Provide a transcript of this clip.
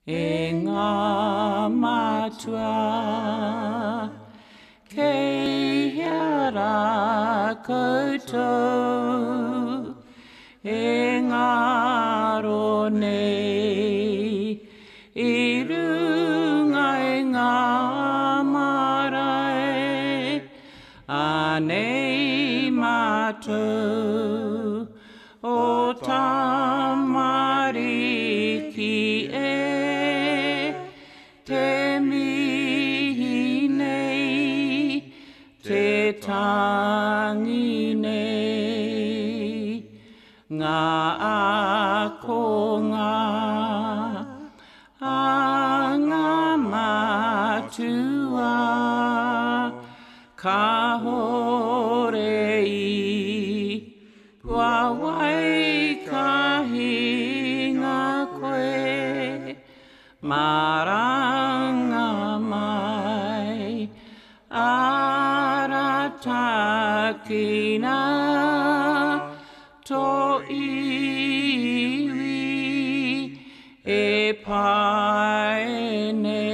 e ngā matua, kei hiara koutou, e ngaro nei, i runga e ngā marae, anei mātou, o tamariki e, te mihi nei, te tangi nei, ngā akonga, a ngā matua, ka hore i, wawai ka hinga koe, maranga mai, aratakina, to iwi, e pae nei.